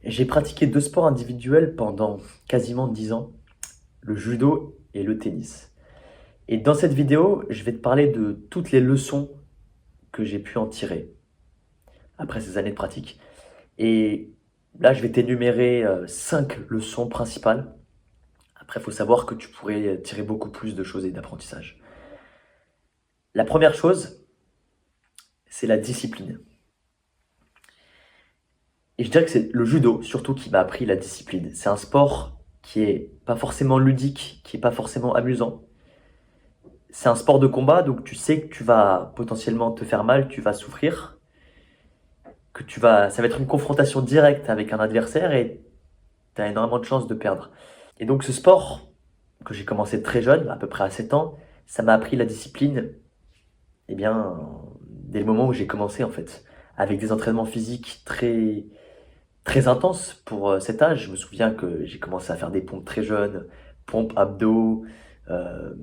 J'ai pratiqué deux sports individuels pendant quasiment 10 ans, le judo et le tennis. Et dans cette vidéo, je vais te parler de toutes les leçons que j'ai pu en tirer après ces années de pratique. Et là, je vais t'énumérer 5 leçons principales. Après, il faut savoir que tu pourrais tirer beaucoup plus de choses et d'apprentissage. La première chose, c'est la discipline. Et je dirais que c'est le judo, surtout, qui m'a appris la discipline. C'est un sport qui est pas forcément ludique, qui est pas forcément amusant. C'est un sport de combat, donc tu sais que tu vas potentiellement te faire mal, tu vas souffrir, ça va être une confrontation directe avec un adversaire et tu as énormément de chances de perdre. Et donc ce sport, que j'ai commencé très jeune, à peu près à 7 ans, ça m'a appris la discipline, eh bien, dès le moment où j'ai commencé en fait, avec des entraînements physiques très, très intenses pour cet âge. Je me souviens que j'ai commencé à faire des pompes très jeunes, pompes, abdos, euh,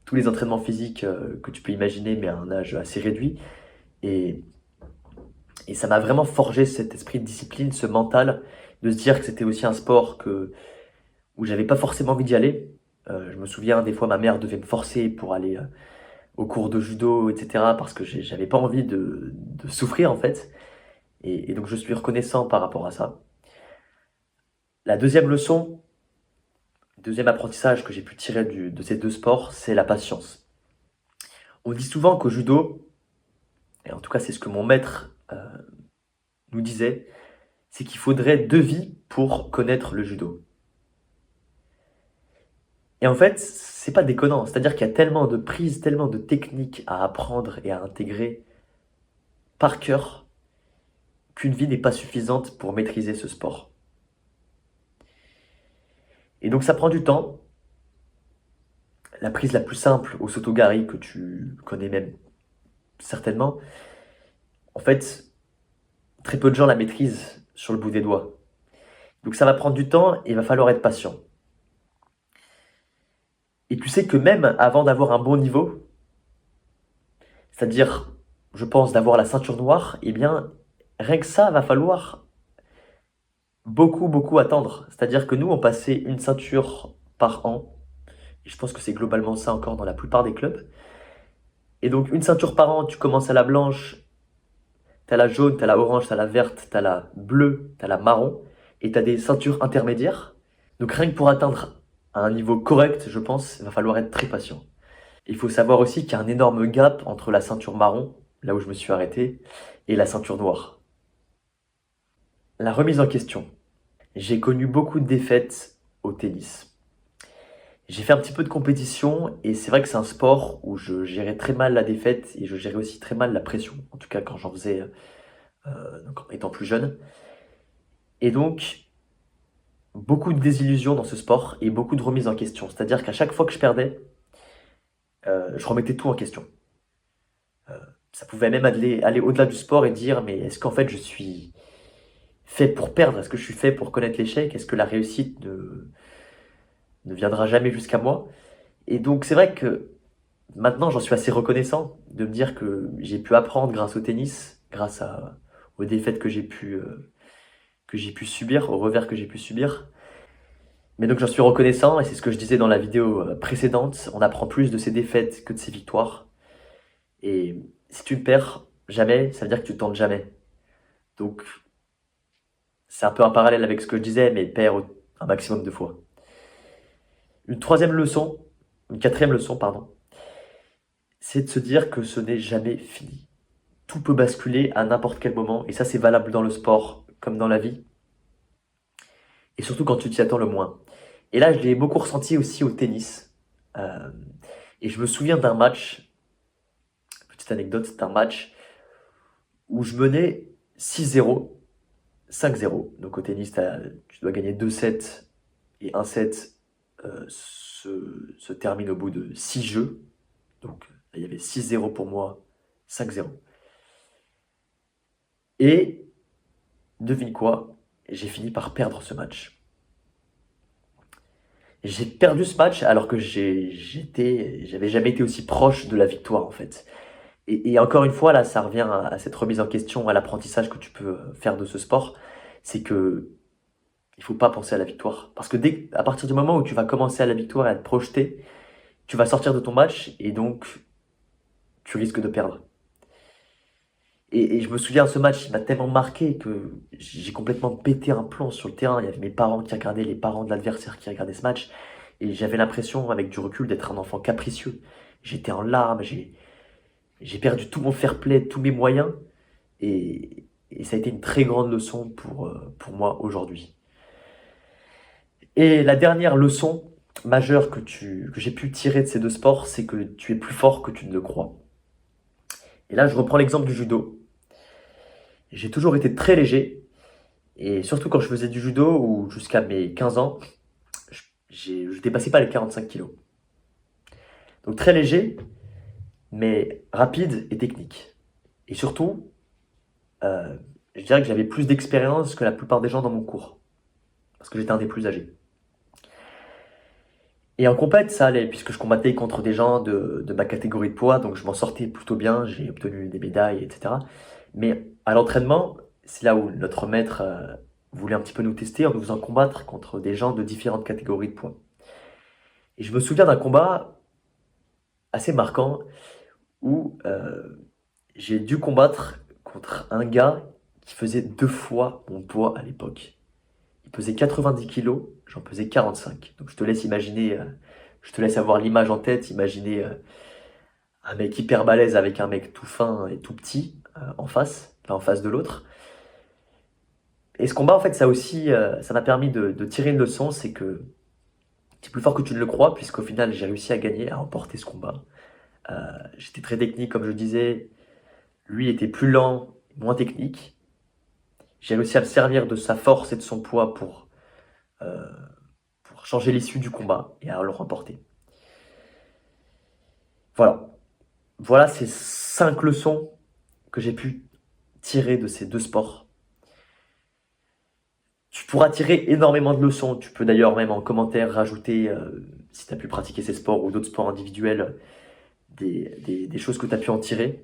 tous les entraînements physiques que tu peux imaginer, mais à un âge assez réduit. Et, et ça m'a vraiment forgé cet esprit de discipline, ce mental, de se dire que c'était aussi un sport où j'avais pas forcément envie d'y aller. Je me souviens, des fois, ma mère devait me forcer pour aller au cours de judo, etc., parce que j'avais pas envie de souffrir, en fait. Et donc, je suis reconnaissant par rapport à ça. La deuxième leçon, deuxième apprentissage que j'ai pu tirer de ces deux sports, c'est la patience. On dit souvent qu'au judo, et en tout cas, c'est ce que mon maître nous disait, c'est qu'il faudrait 2 vies pour connaître le judo. Et en fait, c'est pas déconnant. C'est-à-dire qu'il y a tellement de prises, tellement de techniques à apprendre et à intégrer par cœur qu'une vie n'est pas suffisante pour maîtriser ce sport. Et donc ça prend du temps. La prise la plus simple au Sotogari, que tu connais même certainement, en fait, très peu de gens la maîtrisent sur le bout des doigts. Donc ça va prendre du temps et il va falloir être patient. Et tu sais que même avant d'avoir un bon niveau, c'est-à-dire, je pense, d'avoir la ceinture noire, eh bien, rien que ça, va falloir beaucoup, beaucoup attendre. C'est-à-dire que nous, on passait une ceinture par an. Et je pense que c'est globalement ça encore dans la plupart des clubs. Et donc, une ceinture par an, tu commences à la blanche, t'as la jaune, t'as la orange, t'as la verte, t'as la bleue, t'as la marron. Et t'as des ceintures intermédiaires. Donc, rien que pour atteindre un niveau correct, je pense, il va falloir être très patient. Il faut savoir aussi qu'il y a un énorme gap entre la ceinture marron, là où je me suis arrêté, et la ceinture noire. La remise en question. J'ai connu beaucoup de défaites au tennis. J'ai fait un petit peu de compétition et c'est vrai que c'est un sport où je gérais très mal la défaite et je gérais aussi très mal la pression, en tout cas quand j'en faisais donc en étant plus jeune. Et donc, beaucoup de désillusions dans ce sport et beaucoup de remises en question. C'est-à-dire qu'à chaque fois que je perdais, je remettais tout en question. Ça pouvait même aller au-delà du sport et dire, mais est-ce qu'en fait je suis fait pour perdre? Est-ce que je suis fait pour connaître l'échec? Est-ce que la réussite ne viendra jamais jusqu'à moi? Et donc c'est vrai que maintenant j'en suis assez reconnaissant de me dire que j'ai pu apprendre grâce au tennis, aux défaites que j'ai pu subir, aux revers que j'ai pu subir. Mais donc j'en suis reconnaissant et c'est ce que je disais dans la vidéo précédente, on apprend plus de ses défaites que de ses victoires. Et si tu ne perds jamais, ça veut dire que tu tentes jamais. Donc c'est un peu un parallèle avec ce que je disais, mais perds un maximum de fois. Une troisième leçon, une quatrième leçon, pardon, c'est de se dire que ce n'est jamais fini. Tout peut basculer à n'importe quel moment, et ça c'est valable dans le sport comme dans la vie, et surtout quand tu t'y attends le moins. Et là, je l'ai beaucoup ressenti aussi au tennis. Euh, et je me souviens d'un match, petite anecdote, c'est un match où je menais 6-0, 5-0. Donc au tennis, tu dois gagner 2 sets, et un set se termine au bout de 6 jeux. Donc il y avait 6-0 pour moi, 5-0. Et devine quoi, j'ai fini par perdre ce match. J'ai perdu ce match alors que j'avais jamais été aussi proche de la victoire en fait. Et encore une fois, là, ça revient à cette remise en question, à l'apprentissage que tu peux faire de ce sport. c'est que il faut pas penser à la victoire. Parce que à partir du moment où tu vas commencer à la victoire et à te projeter, tu vas sortir de ton match et donc tu risques de perdre. Et je me souviens, ce match, il m'a tellement marqué que j'ai complètement pété un plomb sur le terrain. Il y avait mes parents qui regardaient, les parents de l'adversaire qui regardaient ce match. Et j'avais l'impression, avec du recul, d'être un enfant capricieux. J'étais en larmes, j'ai perdu tout mon fair play, tous mes moyens. Et ça a été une très grande leçon pour moi aujourd'hui. Et la dernière leçon majeure que j'ai pu tirer de ces deux sports, c'est que tu es plus fort que tu ne le crois. Et là, je reprends l'exemple du judo. J'ai toujours été très léger, et surtout quand je faisais du judo, ou jusqu'à mes 15 ans, je dépassais pas les 45 kilos. Donc très léger, mais rapide et technique. Et surtout, euh, je dirais que j'avais plus d'expérience que la plupart des gens dans mon cours, parce que j'étais un des plus âgés. Et en compète, ça allait, puisque je combattais contre des gens de ma catégorie de poids, donc je m'en sortais plutôt bien, j'ai obtenu des médailles, etc. Mais à l'entraînement, c'est là où notre maître voulait un petit peu nous tester en nous faisant combattre contre des gens de différentes catégories de poids. Et je me souviens d'un combat assez marquant où j'ai dû combattre contre un gars qui faisait 2 fois mon poids à l'époque. Il pesait 90 kilos, j'en pesais 45. Donc je te laisse imaginer, je te laisse avoir l'image en tête, imaginer un mec hyper balèze avec un mec tout fin et tout petit en face, l'un en face de l'autre. Et ce combat, en fait, ça aussi, ça m'a permis de tirer une leçon, c'est que c'est plus fort que tu ne le crois, puisqu'au final, j'ai réussi à gagner, à remporter ce combat. J'étais très technique, comme je disais. Lui était plus lent, moins technique. J'ai réussi à me servir de sa force et de son poids euh, pour changer l'issue du combat et à le remporter. Voilà. Voilà ces 5 leçons que j'ai pu tirer de ces deux sports. Tu pourras tirer énormément de leçons. Tu peux d'ailleurs même en commentaire rajouter, si tu as pu pratiquer ces sports ou d'autres sports individuels, des choses que tu as pu en tirer.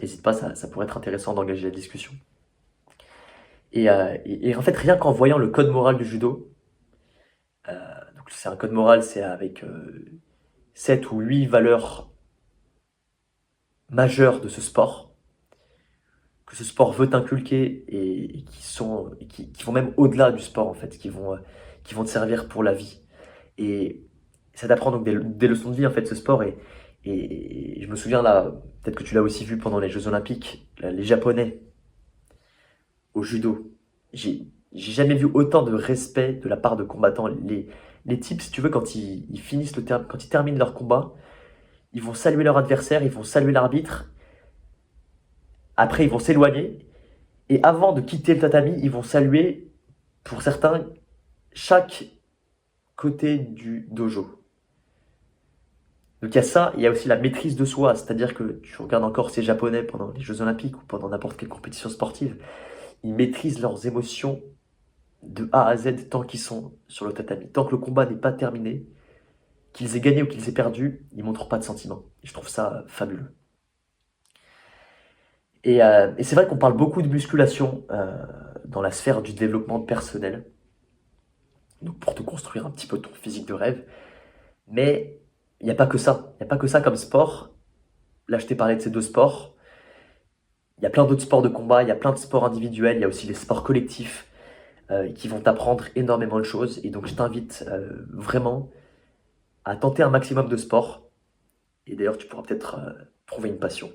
N'hésite pas, ça pourrait être intéressant d'engager la discussion. Et en fait, rien qu'en voyant le code moral du judo, donc c'est un code moral, c'est avec 7 ou 8 valeurs majeures de ce sport, que ce sport veut t'inculquer et qui vont même au-delà du sport en fait, qui vont te servir pour la vie. Et ça t'apprend donc des leçons de vie en fait ce sport et je me souviens là, peut-être que tu l'as aussi vu pendant les Jeux Olympiques, les Japonais au judo. J'ai jamais vu autant de respect de la part de combattants. Les types, si tu veux, quand ils finissent quand ils terminent leur combat, ils vont saluer leur adversaire, ils vont saluer l'arbitre. Après, ils vont s'éloigner. Et avant de quitter le tatami, ils vont saluer, pour certains, chaque côté du dojo. Donc il y a ça, il y a aussi la maîtrise de soi. C'est-à-dire que tu regardes encore ces Japonais pendant les Jeux Olympiques ou pendant n'importe quelle compétition sportive, ils maîtrisent leurs émotions de A à Z tant qu'ils sont sur le tatami. Tant que le combat n'est pas terminé, qu'ils aient gagné ou qu'ils aient perdu, ils ne montrent pas de sentiments. Et je trouve ça fabuleux. Et c'est vrai qu'on parle beaucoup de musculation dans la sphère du développement personnel, donc pour te construire un petit peu ton physique de rêve. Mais il n'y a pas que ça. Il n'y a pas que ça comme sport. Là, je t'ai parlé de ces deux sports. Il y a plein d'autres sports de combat, il y a plein de sports individuels, il y a aussi les sports collectifs qui vont t'apprendre énormément de choses. Et donc, je t'invite vraiment à tenter un maximum de sports. Et d'ailleurs, tu pourras peut-être trouver une passion.